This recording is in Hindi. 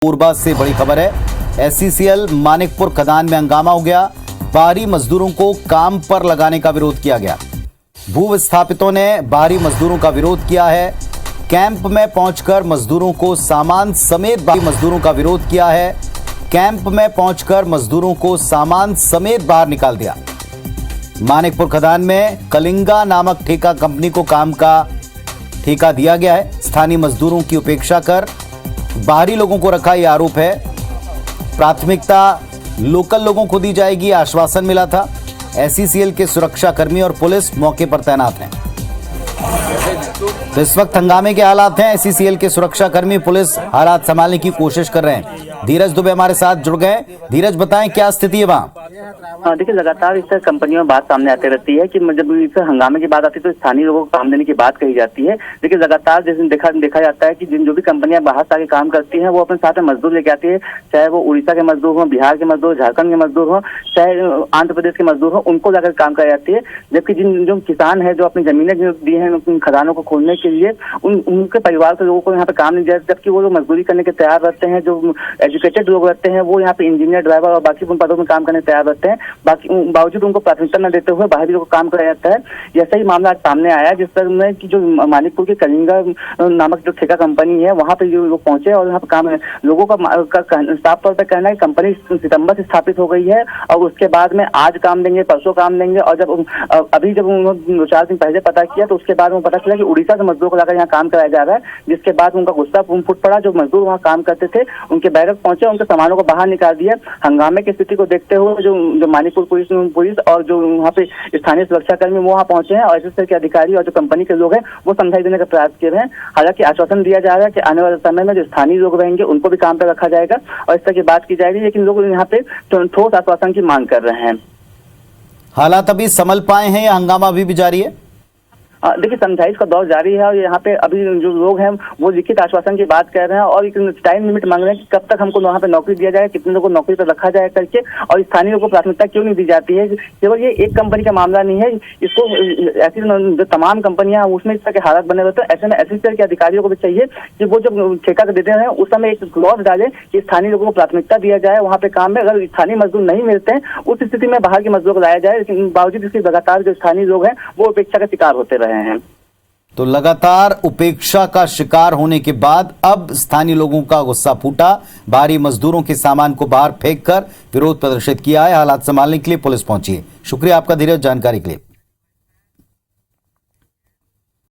कोरबा से बड़ी खबर है। एससीसीएल मानिकपुर खदान में हंगामा हो गया। बाहरी मजदूरों को काम पर लगाने का विरोध किया गया। भू विस्थापितों ने बाहरी मजदूरों का विरोध किया है। कैंप में पहुंचकर मजदूरों को सामान समेत बाहरी मजदूरों का विरोध किया है। कैंप में पहुंचकर मजदूरों को सामान समेत बाहर निकाल दिया। मानिकपुर खदान में कलिंगा नामक ठेका कंपनी को काम का ठेका दिया गया है। स्थानीय मजदूरों की उपेक्षा कर बाहरी लोगों को रखा, यह आरोप है। प्राथमिकता लोकल लोगों को दी जाएगी, आश्वासन मिला था। एससीसीएल के सुरक्षा कर्मी और पुलिस मौके पर तैनात हैं। तो इस वक्त हंगामे के हालात हैं। एससीसीएल के सुरक्षा कर्मी, पुलिस हालात संभालने की कोशिश कर रहे हैं। धीरज दुबे हमारे साथ जुड़ गए। धीरज, बताएं क्या स्थिति है वहाँ? देखिए, लगातार इस तरह कंपनियों में बात सामने आती रहती है कि जब इस हंगामे की बात आती है तो स्थानीय लोगों को काम देने की बात कही जाती है। देखिए, लगातार जैसे देखा जाता है कि जो भी कंपनियां बाहर से आके काम करती हैं वो अपने साथ में मजदूर लेके आती है, चाहे वो उड़ीसा के मजदूर हो, बिहार के मजदूर, झारखंड के मजदूर हो, चाहे आंध्र प्रदेश के मजदूर हो, उनको लाकर काम कराई जाती है। जबकि जो किसान है जो अपनी जमीनें दी है खदानों को खोलने के लिए, उनके परिवार के लोगों को यहाँ पे काम नहीं दिया, जबकि वो लोग मजदूरी करने के तैयार रहते हैं। जो एजुकेटेड लोग रहते हैं वो यहाँ पे इंजीनियर, ड्राइवर और बाकी पदों में काम करने तैयार रहते हैं। बावजूद उनको प्राथमिकता न देते हुए बाहरी लोगों को काम कराया जाता है। ऐसा ही मामला आज सामने आया जिस तरह में कि जो मानिकपुर के कलिंगा नामक जो ठेका कंपनी है वहाँ पे जो लोग पहुंचे और यहाँ पे काम लोगों का साफ तौर पर कहना है कि कंपनी सितंबर से स्थापित हो गई है और उसके बाद में आज काम देंगे, परसों काम देंगे। और जब उन्होंने 2-4 दिन पहले पता किया तो उसके बाद पता चला कि उड़ीसा से मजदूरों को लाकर यहाँ काम कराया जा रहा है, जिसके बाद उनका गुस्सा फूट पड़ा। जो मजदूर वहाँ काम करते थे उनके बैरक पहुंचे, उनके सामानों को बाहर निकाल दिया। हंगामे की स्थिति को देखते हुए जो मानिकपुर पुलिस और जो वहाँ पे स्थानीय सुरक्षा कर्मी वो वहाँ पहुंचे हैं और एसएसएल के अधिकारी और जो कंपनी के लोग हैं वो समझाई देने का प्रयास किए हैं। हालांकि आश्वासन दिया जा रहा है कि आने वाले समय में जो स्थानीय लोग रहेंगे उनको भी काम पर रखा जाएगा और इस तरह की बात की जाएगी, लेकिन लोग यहाँ पे ठोस आश्वासन की मांग कर रहे हैं। हालात अभी संभल पाए हैं या हंगामा अभी भी जारी है? देखिए, समझाइश का दौर जारी है और यहाँ पे अभी जो लोग हैं वो लिखित आश्वासन की बात कर रहे हैं और एक टाइम लिमिट मांग रहे हैं कि कब तक हमको वहाँ पे नौकरी दिया जाए, कितने लोगों को नौकरी पर रखा जाए करके। और स्थानीय लोगों को प्राथमिकता क्यों नहीं दी जाती है? केवल ये एक कंपनी का मामला नहीं है, इसको ऐसी जो तमाम कंपनियां उसमें इस तरह के हालात बने रहते हैं। ऐसे में एससीसीएल के अधिकारियों को भी चाहिए कि वो जब ठेका देते हैं उस समय एक क्लॉज डाले कि स्थानीय लोगों को प्राथमिकता दिया जाए वहाँ पे काम में। अगर स्थानीय मजदूर नहीं मिलते हैं उस स्थिति में बाहर के मजदूर को लाया जाए, लेकिन बावजूद इसके लगातार जो स्थानीय लोग हैं वो उपेक्षा का शिकार होते रहे हैं। तो लगातार उपेक्षा का शिकार होने के बाद अब स्थानीय लोगों का गुस्सा फूटा। बाहरी मजदूरों के सामान को बाहर फेंककर विरोध प्रदर्शित किया है। हालात संभालने के लिए पुलिस पहुंची है। शुक्रिया आपका धीरज, जानकारी के लिए।